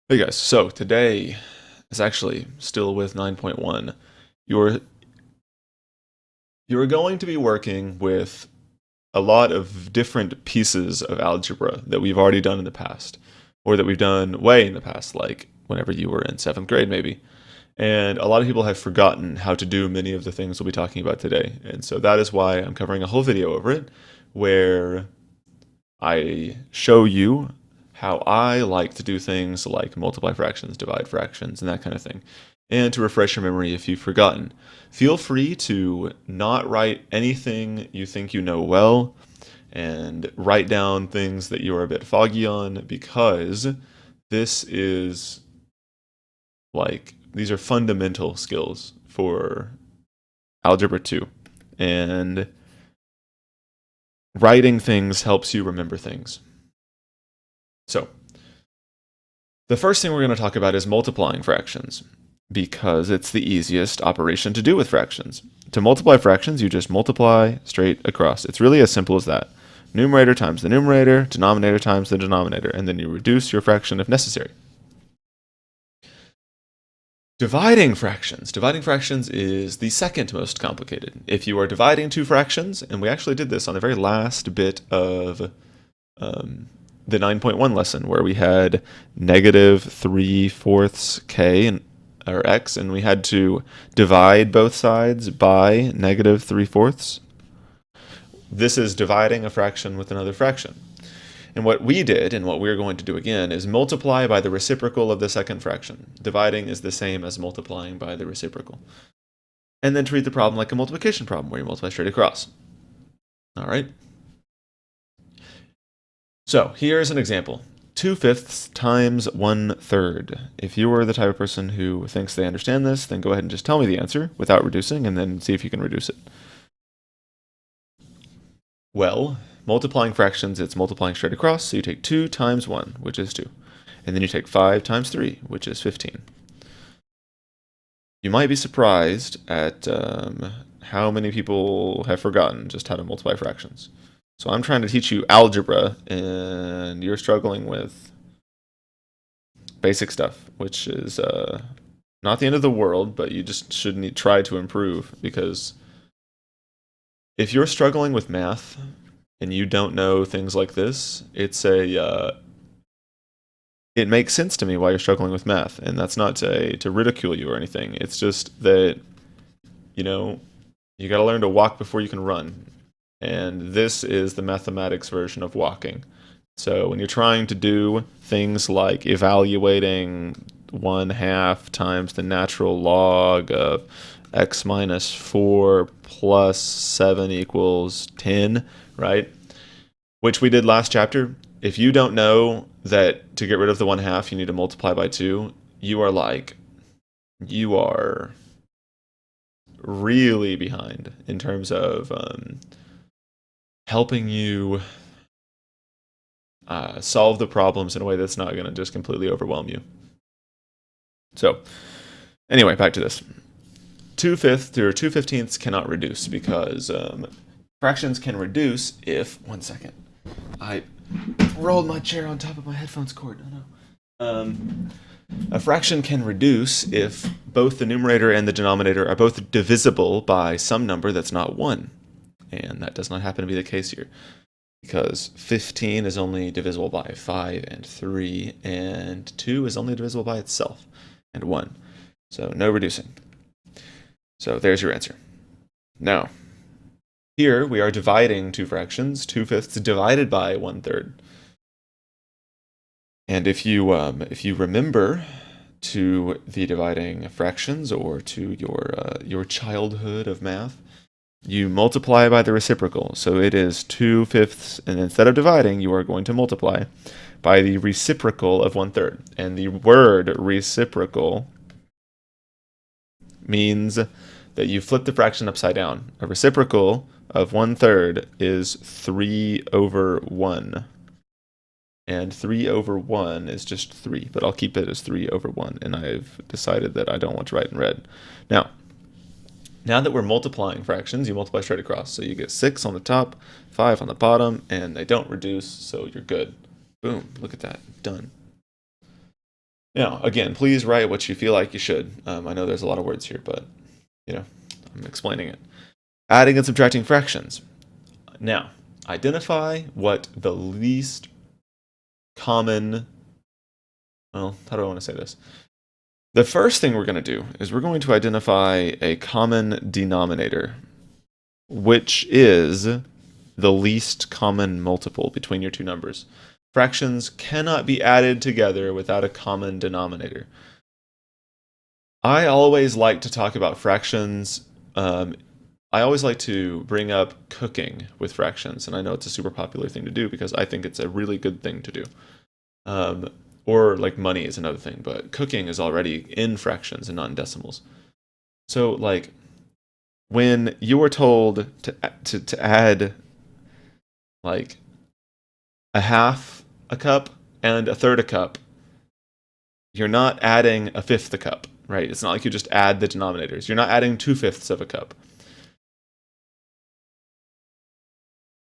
Hey guys, so today is actually still with 9.1. You're you're going to be working with a lot of different pieces of algebra that we've already done in the past, or that we've done way in the past, like whenever you were in seventh grade maybe. And a lot of people have forgotten how to do many of the things we'll be talking about today. And so that is why I'm covering a whole video over it, where I show you how I like to do things like multiply fractions, divide fractions, and that kind of thing. And to refresh your memory if you've forgotten, feel free to not write anything you think you know well and write down things that you are a bit foggy on, because this is these are fundamental skills for Algebra 2. And writing things helps you remember things. So, the first thing we're going to talk about is multiplying fractions, because it's the easiest operation to do with fractions. To multiply fractions, you just multiply straight across. It's really as simple as that. Numerator times the numerator, denominator times the denominator, and then you reduce your fraction if necessary. Dividing fractions. Dividing fractions is the second most complicated. If you are dividing two fractions, and we actually did this on the very last bit of the 9.1 lesson, where we had negative 3/4 k or x, and we had to divide both sides by negative 3/4. This is dividing a fraction with another fraction. And what we did, and what we're going to do again, is multiply by the reciprocal of the second fraction. Dividing is the same as multiplying by the reciprocal. And then treat the problem like a multiplication problem, where you multiply straight across. All right? So here's an example. 2/5 times 1/3. If you are the type of person who thinks they understand this, then go ahead and just tell me the answer without reducing, and then see if you can reduce it. Well, multiplying fractions, it's multiplying straight across, so you take 2 times 1, which is 2. And then you take 5 times 3, which is 15. You might be surprised at how many people have forgotten just how to multiply fractions. So I'm trying to teach you algebra, and you're struggling with basic stuff, which is not the end of the world, but you just should try to improve, because if you're struggling with math and you don't know things like this, it makes sense to me why you're struggling with math, and that's not to ridicule you or anything. It's just that, you know, you got to learn to walk before you can run, and this is the mathematics version of walking. So when you're trying to do things like evaluating 1/2 times the natural log of x minus 4 plus 7 equals 10, right? Which we did last chapter. If you don't know that to get rid of the 1/2 you need to multiply by 2, you are really behind in terms of helping you solve the problems in a way that's not going to just completely overwhelm you. So, anyway, back to this. 2/5 or 2/15 cannot reduce, because fractions can reduce if, one second, I rolled my chair on top of my headphones cord. Oh no. A fraction can reduce if both the numerator and the denominator are both divisible by some number that's not 1. And that does not happen to be the case here, because 15 is only divisible by 5 and 3, and 2 is only divisible by itself, and 1. So no reducing. So there's your answer. Now, here we are dividing two fractions, 2/5 divided by 1/3. And if you remember to the dividing fractions, or to your childhood of math, you multiply by the reciprocal. So it is 2/5, and instead of dividing, you are going to multiply by the reciprocal of 1/3. And the word reciprocal means that you flip the fraction upside down. A reciprocal of 1/3 is 3/1. And 3/1 is just 3, but I'll keep it as 3/1, and I've decided that I don't want to write in red. Now that we're multiplying fractions, you multiply straight across. So you get 6 on the top, 5 on the bottom, and they don't reduce, so you're good. Boom, look at that, done. Now, again, please write what you feel like you should. I know there's a lot of words here, but, I'm explaining it. Adding and subtracting fractions. Now, identify what the least common, well, how do I want to say this? The first thing we're going to do is we're going to identify a common denominator, which is the least common multiple between your two numbers. Fractions cannot be added together without a common denominator. I always like to talk about fractions. I always like to bring up cooking with fractions, and I know it's a super popular thing to do because I think it's a really good thing to do. Or like money is another thing, but cooking is already in fractions and not in decimals. So like when you are told to add like a half a cup and a third a cup, you're not adding a fifth a cup, right? It's not like you just add the denominators. You're not adding 2/5 of a cup.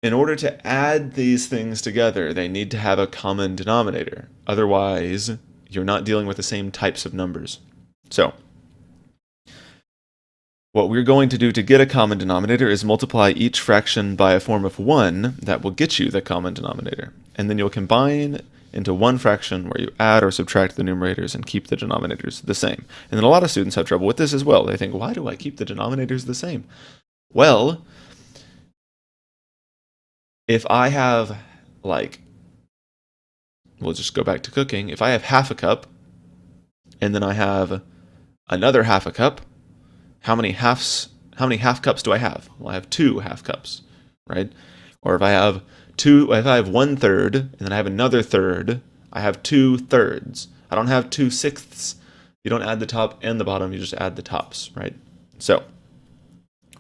In order to add these things together, they need to have a common denominator. Otherwise, you're not dealing with the same types of numbers. So, what we're going to do to get a common denominator is multiply each fraction by a form of 1 that will get you the common denominator. And then you'll combine into one fraction where you add or subtract the numerators and keep the denominators the same. And then a lot of students have trouble with this as well. They think, why do I keep the denominators the same? Well, if I have, like, we'll just go back to cooking. If I have half a cup, and then I have another half a cup, how many half cups do I have? Well, I have 2 half cups, right? Or if I have 1/3, and then I have another third, I have 2/3. I don't have 2/6. You don't add the top and the bottom, you just add the tops, right? So,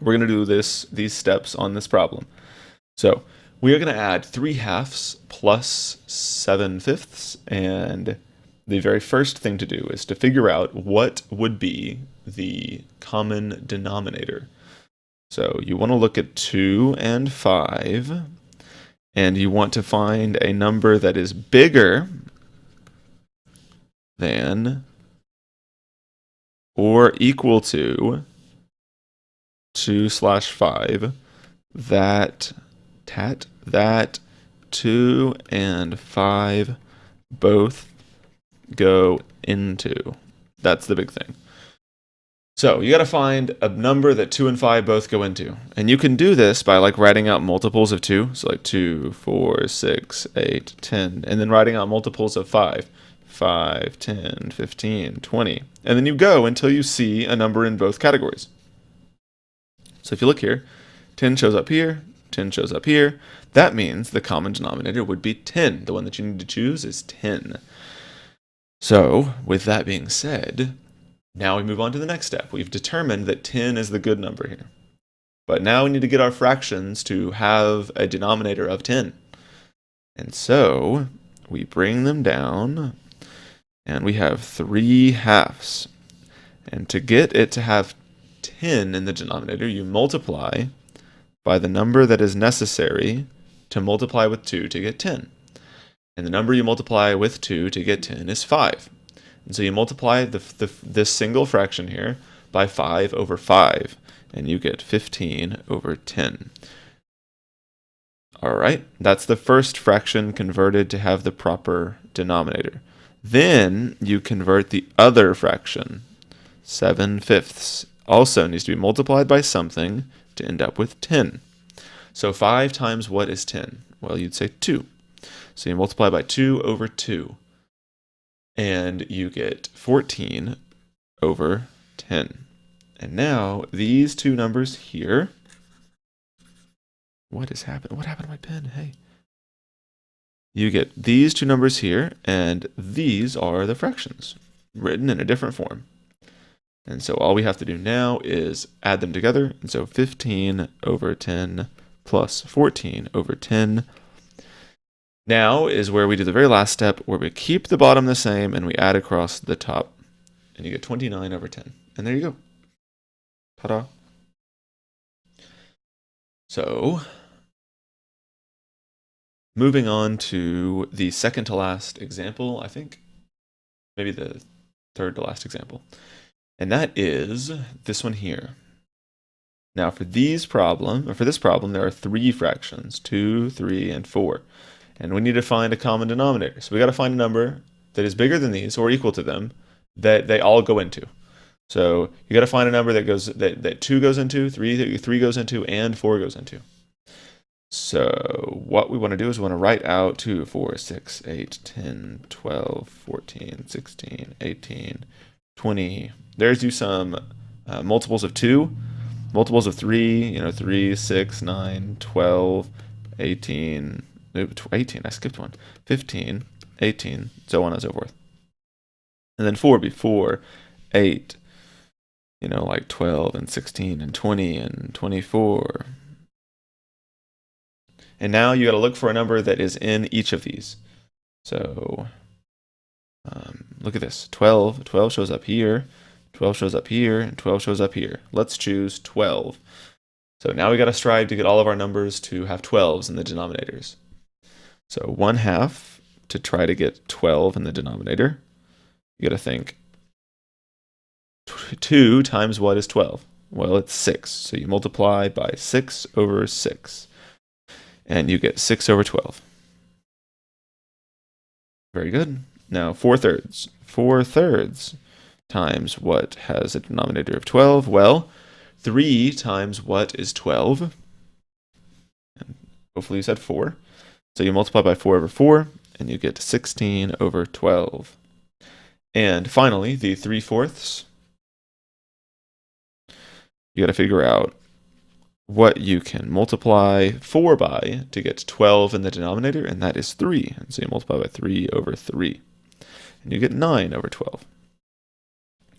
we're going to do these steps on this problem. So, we are going to add 3/2 plus 7/5, and the very first thing to do is to figure out what would be the common denominator. So you want to look at 2 and 5, and you want to find a number that is bigger than or equal to 2/5, that 2 and 5 both go into. That's the big thing. So you got to find a number that 2 and 5 both go into. And you can do this by like writing out multiples of 2. So like 2, 4, 6, 8, 10. And then writing out multiples of 5. 5, 10, 15, 20. And then you go until you see a number in both categories. So if you look here, 10 shows up here, 10 shows up here. That means the common denominator would be 10. The one that you need to choose is 10. So, with that being said, now we move on to the next step. We've determined that 10 is the good number here. But now we need to get our fractions to have a denominator of 10. And so, we bring them down, and we have 3/2. And to get it to have 10 in the denominator, you multiply by the number that is necessary to multiply with 2 to get 10. And the number you multiply with 2 to get 10 is 5. And so you multiply this single fraction here by 5 over 5, and you get 15 over 10. All right, that's the first fraction converted to have the proper denominator. Then you convert the other fraction, 7/5, also needs to be multiplied by something to end up with 10. So 5 times what is 10? Well, you'd say 2. So you multiply by 2 over 2, and you get 14 over 10. And now these two numbers here, what has happened? What happened to my pen? Hey. You get these two numbers here, and these are the fractions, written in a different form. And so all we have to do now is add them together. And so 15 over 10 plus 14 over 10. Now is where we do the very last step, where we keep the bottom the same and we add across the top. And you get 29 over 10. And there you go. Ta-da. So, moving on to the second to last example, I think. maybe the third to last example. And that is this one here. Now for this problem, there are 3 fractions, 2, 3, and 4. And we need to find a common denominator. So we got to find a number that is bigger than these or equal to them that they all go into. So you got to find a number that 2 goes into, 3 goes into, and 4 goes into. So what we want to do is we want to write out 2, 4, 6, 8, 10, 12, 14, 16, 18, 20. There's do some multiples of 2, multiples of 3, 3, 6, 9, 12, 18, 18, I skipped one, 15, 18, so on and so forth. And then 4 before 8, like 12 and 16 and 20 and 24. And now you got to look for a number that is in each of these. So look at this. 12 shows up here, 12 shows up here, and 12 shows up here. Let's choose 12. So now we got to strive to get all of our numbers to have 12s in the denominators. So 1/2 to try to get 12 in the denominator. You got to think 2 times what is 12? Well, it's 6. So you multiply by 6 over 6. And you get 6 over 12. Very good. Now 4/3. 4/3 times what has a denominator of 12? Well, 3 times what is 12? And hopefully you said 4. So you multiply by 4 over 4, and you get 16 over 12. And finally, the 3/4. You got to figure out what you can multiply 4 by to get 12 in the denominator, and that is 3. And so you multiply by 3 over 3. And you get 9 over 12.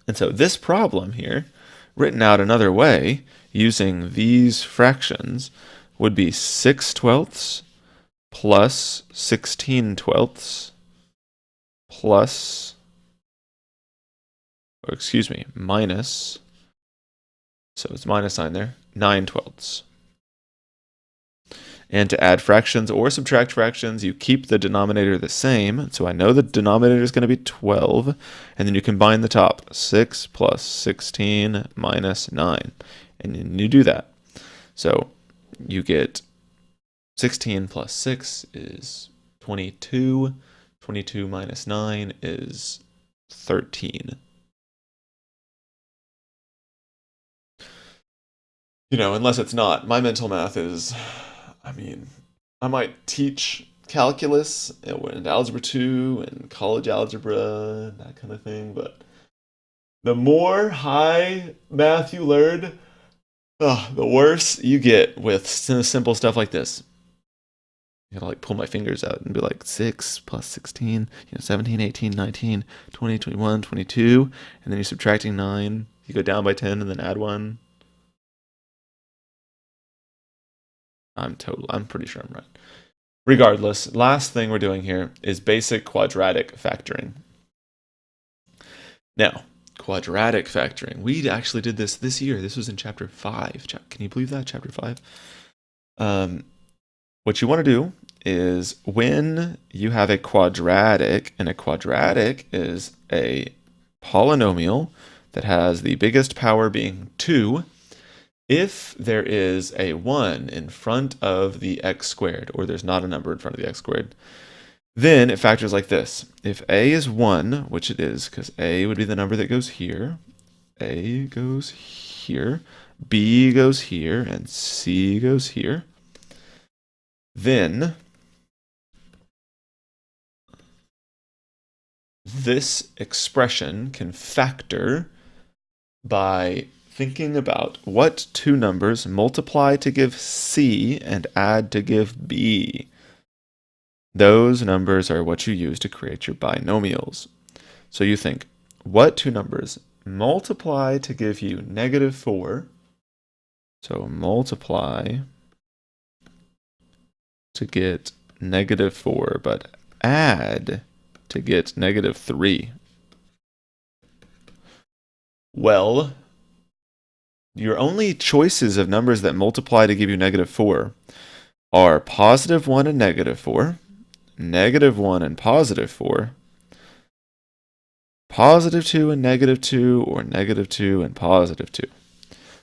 And so this problem here, written out another way, using these fractions, would be 6/12 plus 16/12 plus, minus, so it's minus sign there, 9/12. And to add fractions or subtract fractions, you keep the denominator the same. So I know the denominator is going to be 12. And then you combine the top, 6 plus 16 minus 9. And then you do that. So you get 16 plus 6 is 22. 22 minus 9 is 13. Unless it's not. My mental math is, I might teach calculus and algebra 2 and college algebra, that kind of thing, but the more high math you learn, the worse you get with simple stuff like this. You gotta pull my fingers out and be like 6 plus 16, 17, 18, 19, 20, 21, 22, and then you're subtracting 9. You go down by 10 and then add 1. I'm pretty sure I'm right. Regardless, last thing we're doing here is basic quadratic factoring. Now, quadratic factoring. We actually did this year. This was in chapter 5. Can you believe that? Chapter 5. What you want to do is when you have a quadratic, and a quadratic is a polynomial that has the biggest power being 2, if there is a 1 in front of the x squared, or there's not a number in front of the x squared, then it factors like this. If a is 1, which it is, because a would be the number that goes here, a goes here, b goes here, and c goes here, then this expression can factor by thinking about what 2 numbers multiply to give c and add to give b. Those numbers are what you use to create your binomials. So you think, what 2 numbers multiply to give you -4? So multiply to get -4, but add to get -3. Well, your only choices of numbers that multiply to give you -4 are +1 and -4, -1 and +4, positive 2 and negative 2, or negative 2 and positive 2.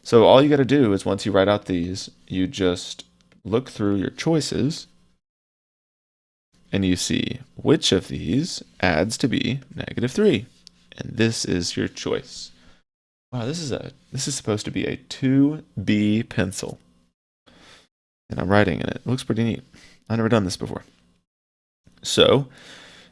So all you got to do is once you write out these, you just look through your choices and you see which of these adds to be negative 3. And this is your choice. Wow, this is supposed to be a 2B pencil. And I'm writing in it. It looks pretty neat. I've never done this before. So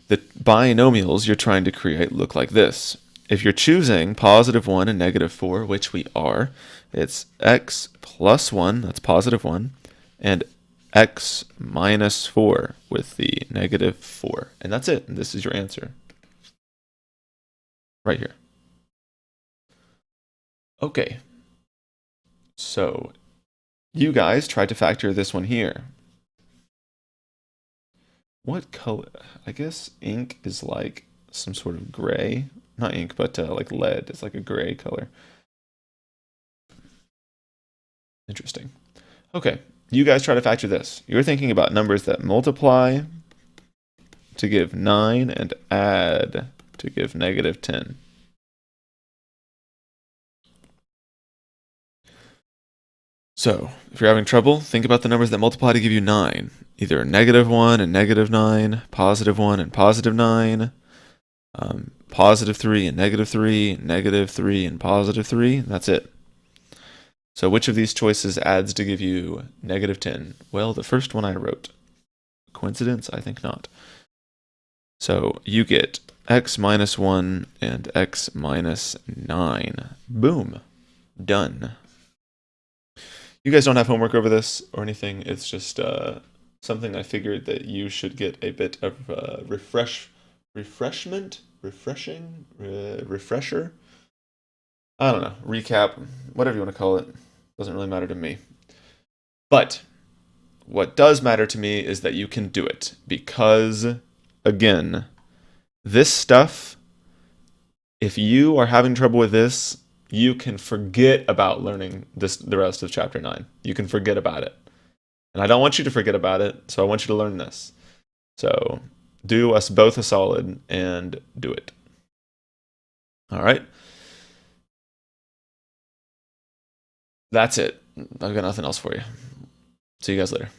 the binomials you're trying to create look like this. If you're choosing positive 1 and negative 4, which we are, it's x plus 1, that's positive 1, and x minus 4 with the negative 4. And that's it. And this is your answer. Right here. Okay. So you guys tried to factor this one here. What color? I guess ink is like some sort of gray. Not ink, but like lead. It's like a gray color. Interesting. Okay, you guys try to factor this. You're thinking about numbers that multiply to give 9 and add to give negative 10. So, if you're having trouble, think about the numbers that multiply to give you 9. Either negative 1 and negative 9, positive 1 and positive 9, positive 3 and negative 3, negative 3 and positive 3. That's it. So which of these choices adds to give you negative 10? Well, the first one I wrote. Coincidence? I think not. So you get x minus 1 and x minus 9. Boom. Done. You guys don't have homework over this or anything. It's just something I figured that you should get a bit of refresher. I don't know. Recap, whatever you want to call it. Doesn't really matter to me. But what does matter to me is that you can do it. Because, again, this stuff, if you are having trouble with this, you can forget about learning the rest of chapter 9. You can forget about it. And I don't want you to forget about it, so I want you to learn this. So do us both a solid and do it. All right. That's it. I've got nothing else for you. See you guys later.